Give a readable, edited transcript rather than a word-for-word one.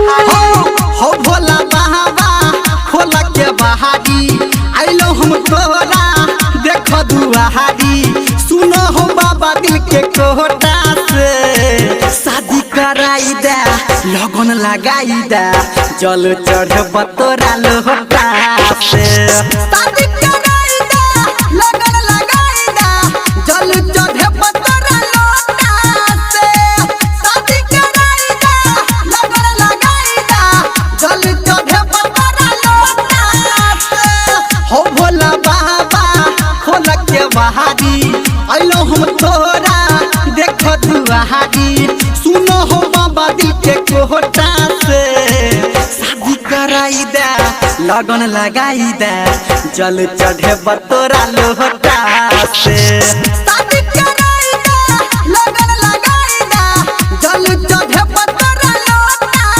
हो भोला बाबा खोला के बहारी आइलो हम तोरा देखो दुआहारी सुनो हो बाबा दिल के कोटा से शादी कराई दे लगन लगाई दे जल चढ़ब तोरा लोटा से शादी कराई दे लगन लगाई दे जल चढ़ब तोरा लोटा से शादी कराई दे लगन लगाई दे जल चढ़ब तोरा लोटा से हो भोला बाबा खोला के बहारी आइलो हम तोरा देखो दुआहारी सुनो हो बाबा दिल के कोटा से शादी कराई दे लगन लगाई दे जल चढ़े तोरा लोटा से।